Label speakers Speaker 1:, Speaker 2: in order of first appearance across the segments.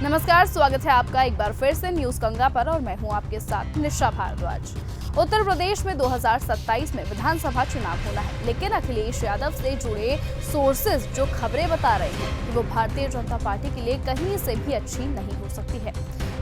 Speaker 1: नमस्कार, स्वागत है आपका एक बार फिर से न्यूज गंगा पर और मैं हूं आपके साथ निशा भारद्वाज। उत्तर प्रदेश में 2027 में विधानसभा चुनाव होना है, लेकिन अखिलेश यादव से जुड़े सोर्सेज जो खबरें बता रहे हैं कि वो भारतीय जनता पार्टी के लिए कहीं से भी अच्छी नहीं हो सकती है।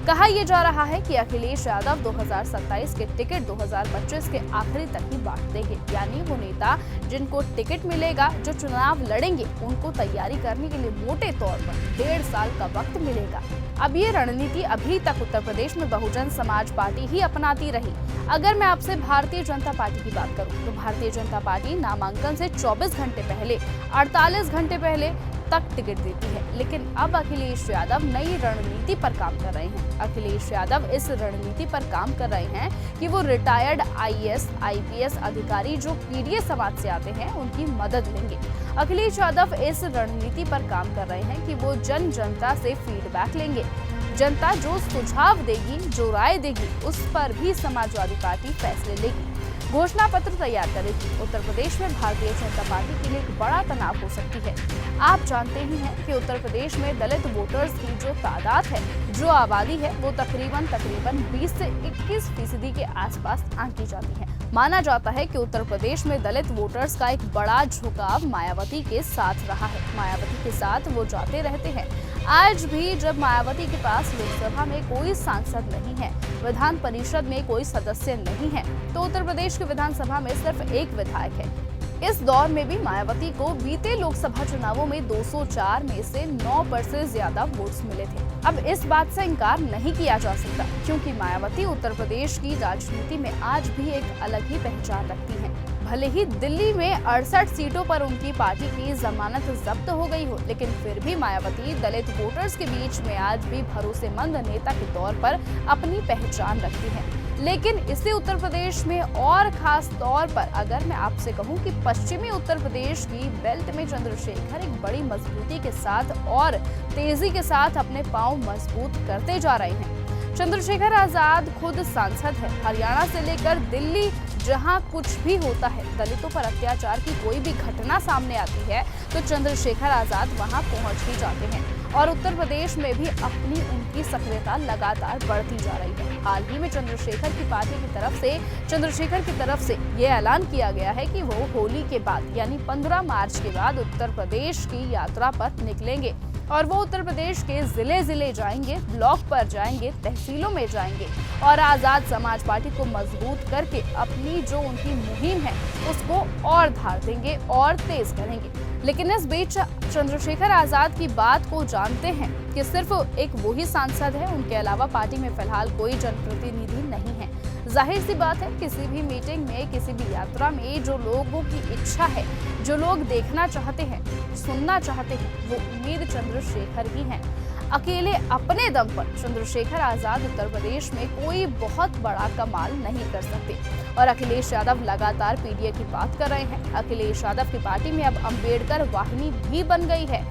Speaker 1: कहा यह जा रहा है कि अखिलेश यादव 2027 के टिकट 2025 के आखिरी तक ही बांट देंगे, यानी वो नेता जिनको टिकट मिलेगा, जो चुनाव लड़ेंगे, उनको तैयारी करने के लिए मोटे तौर पर 1.5 साल का वक्त मिलेगा। अब ये रणनीति अभी तक उत्तर प्रदेश में बहुजन समाज पार्टी ही अपनाती रही। अगर मैं आपसे भारतीय जनता पार्टी की बात करूं, तो भारतीय जनता पार्टी नामांकन से 24 घंटे पहले, 48 घंटे पहले तक टिकट देती है, लेकिन अब अखिलेश यादव नई रणनीति पर काम कर रहे हैं। अखिलेश यादव इस रणनीति पर काम कर रहे हैं कि वो रिटायर्ड आईएएस, आईपीएस अधिकारी जो पीडीए समाज से आते हैं, उनकी मदद लेंगे। अखिलेश यादव इस रणनीति पर काम कर रहे हैं कि वो जनता से फीडबैक लेंगे। जनता जो सुझाव देगी, जो राय देगी, उस पर भी समाजवादी पार्टी फैसले लेगी, घोषणा पत्र तैयार करेगी। उत्तर प्रदेश में भारतीय जनता पार्टी के लिए एक बड़ा तनाव हो सकती है। आप जानते ही हैं कि उत्तर प्रदेश में दलित वोटर्स की जो तादाद है, जो आबादी है, वो तकरीबन 20 से 21% के आसपास आंकी जाती है। माना जाता है कि उत्तर प्रदेश में दलित वोटर्स का एक बड़ा झुकाव मायावती के साथ रहा है। मायावती के साथ वो जाते रहते हैं। आज भी जब मायावती के पास लोकसभा में कोई सांसद नहीं है, विधान परिषद में कोई सदस्य नहीं है, तो उत्तर प्रदेश की विधानसभा में सिर्फ एक विधायक है। इस दौर में भी मायावती को बीते लोकसभा चुनावों में 204 में से 9 से ज्यादा वोट्स मिले थे। अब इस बात से इनकार नहीं किया जा सकता, क्योंकि मायावती उत्तर प्रदेश की राजनीति में आज भी एक अलग ही पहचान रखती हैं। भले ही दिल्ली में 68 सीटों पर उनकी पार्टी की जमानत जब्त हो गई हो, लेकिन फिर भी मायावती दलित वोटर्स के बीच में आज भी भरोसेमंद नेता के तौर पर अपनी पहचान रखती हैं। लेकिन इसी उत्तर प्रदेश में और खास तौर पर अगर मैं आपसे कहूं कि पश्चिमी उत्तर प्रदेश की बेल्ट में चंद्रशेखर एक बड़ी मजबूती के साथ और तेजी के साथ अपने पांव मजबूत करते जा रहे हैं। चंद्रशेखर आजाद खुद सांसद है। हरियाणा से लेकर दिल्ली, जहां कुछ भी होता है, दलितों पर अत्याचार की कोई भी घटना सामने आती है, तो चंद्रशेखर आजाद वहां पहुंच ही जाते हैं। और उत्तर प्रदेश में भी अपनी उनकी सक्रियता लगातार बढ़ती जा रही है। हाल ही में चंद्रशेखर की पार्टी की तरफ से ये ऐलान किया गया है कि वो होली के बाद, यानी 15 मार्च के बाद उत्तर प्रदेश की यात्रा पर निकलेंगे और वो उत्तर प्रदेश के जिले जाएंगे, ब्लॉक पर जाएंगे, तहसीलों में जाएंगे और आजाद समाज पार्टी को मजबूत करके अपनी जो उनकी मुहिम है उसको और धार देंगे और तेज करेंगे। लेकिन इस बीच चंद्रशेखर आजाद की बात को जानते हैं कि सिर्फ एक वही सांसद है, उनके अलावा पार्टी में फिलहाल कोई जनप्रतिनिधि नहीं है। जाहिर सी बात है, किसी भी मीटिंग में, किसी भी यात्रा में जो लोगों की इच्छा है, जो लोग देखना चाहते हैं, सुनना चाहते हैं, वो उम्मीद चंद्रशेखर ही हैं। अकेले अपने दम पर चंद्रशेखर आजाद उत्तर प्रदेश में कोई बहुत बड़ा कमाल नहीं कर सकते और अखिलेश यादव लगातार पीडीए की बात कर रहे हैं। अखिलेश यादव की पार्टी में अब अंबेडकर वाहिनी भी बन गई है।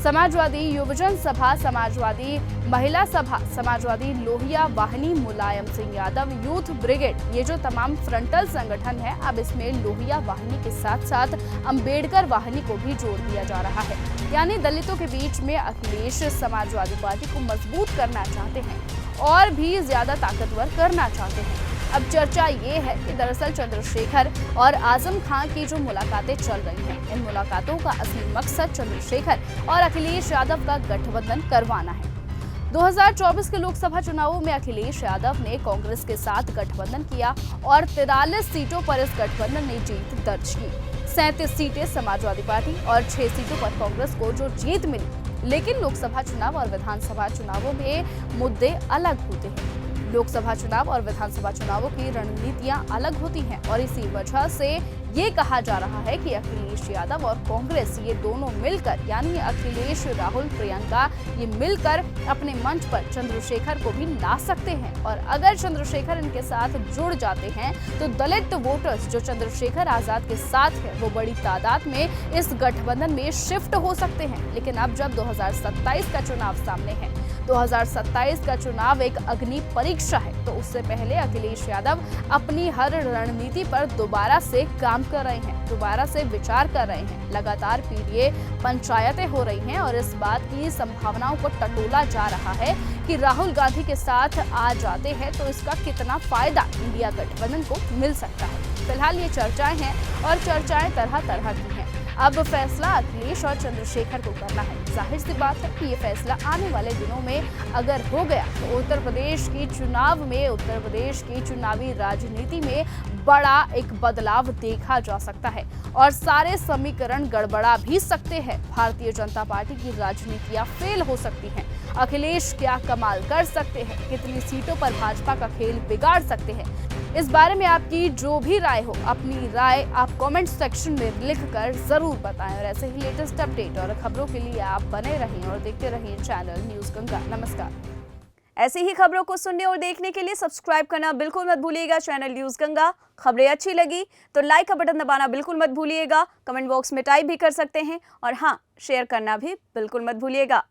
Speaker 1: समाजवादी युवजन सभा, समाजवादी महिला सभा, समाजवादी लोहिया वाहिनी, मुलायम सिंह यादव यूथ ब्रिगेड, ये जो तमाम फ्रंटल संगठन है, अब इसमें लोहिया वाहिनी के साथ साथ अंबेडकर वाहिनी को भी जोड़ दिया जा रहा है। यानी दलितों के बीच में अखिलेश समाजवादी पार्टी को मजबूत करना चाहते हैं और भी ज्यादा ताकतवर करना चाहते हैं। अब चर्चा ये है कि दरअसल चंद्रशेखर और आजम खान की जो मुलाकातें चल रही हैं, इन मुलाकातों का असली मकसद चंद्रशेखर और अखिलेश यादव का गठबंधन करवाना है। 2024 के लोकसभा चुनावों में अखिलेश यादव ने कांग्रेस के साथ गठबंधन किया और 43 सीटों पर इस गठबंधन ने जीत दर्ज की। 37 सीटें समाजवादी पार्टी और 6 सीटों पर कांग्रेस को जो जीत मिली। लेकिन लोकसभा चुनाव और विधानसभा चुनावों में मुद्दे अलग होते हैं। लोकसभा चुनाव और विधानसभा चुनावों की रणनीतियां अलग होती हैं और इसी वजह से ये कहा जा रहा है कि अखिलेश यादव और कांग्रेस, ये दोनों मिलकर, यानी अखिलेश, राहुल, प्रियंका, ये मिलकर अपने मंच पर चंद्रशेखर को भी ला सकते हैं। और अगर चंद्रशेखर इनके साथ जुड़ जाते हैं तो दलित वोटर्स जो चंद्रशेखर आजाद के साथ है, वो बड़ी तादाद में इस गठबंधन में शिफ्ट हो सकते हैं। लेकिन अब जब 2027 का चुनाव सामने है, 2027 का चुनाव एक अग्नि परीक्षा है, तो उससे पहले अखिलेश यादव अपनी हर रणनीति पर दोबारा से काम कर रहे हैं, दोबारा से विचार कर रहे हैं। लगातार पीडीए पंचायतें हो रही हैं और इस बात की संभावनाओं को टटोला जा रहा है कि राहुल गांधी के साथ आ जाते हैं तो इसका कितना फायदा इंडिया गठबंधन को मिल सकता है। फिलहाल ये चर्चाएं हैं और चर्चाएं तरह तरह की हैं। अब फैसला अखिलेश और चंद्रशेखर को करना है। जाहिर सी बात है कि ये फैसला आने वाले दिनों में अगर हो गया तो उत्तर प्रदेश की चुनाव में, उत्तर प्रदेश की चुनावी राजनीति में बड़ा एक बदलाव देखा जा सकता है और सारे समीकरण गड़बड़ा भी सकते हैं। भारतीय जनता पार्टी की राजनीतियां फेल हो सकती हैं। अखिलेश क्या कमाल कर सकते हैं, कितनी सीटों पर भाजपा का खेल बिगाड़ सकते हैं। इस बारे में आपकी जो भी राय हो, अपनी राय आप कमेंट सेक्शन में लिखकर जरूर बताएं और ऐसे ही लेटेस्ट अपडेट और खबरों के लिए आप बने रहें और देखते रहें चैनल न्यूज़ गंगा। नमस्कार।
Speaker 2: ऐसी ही खबरों को सुनने और देखने के लिए सब्सक्राइब करना बिल्कुल मत भूलिएगा चैनल न्यूज़ गंगा। खबरें अच्छी लगी तो लाइक का बटन दबाना बिल्कुल मत भूलिएगा। कमेंट बॉक्स में टाइप भी कर सकते हैं और हाँ, शेयर करना भी बिल्कुल मत भूलिएगा।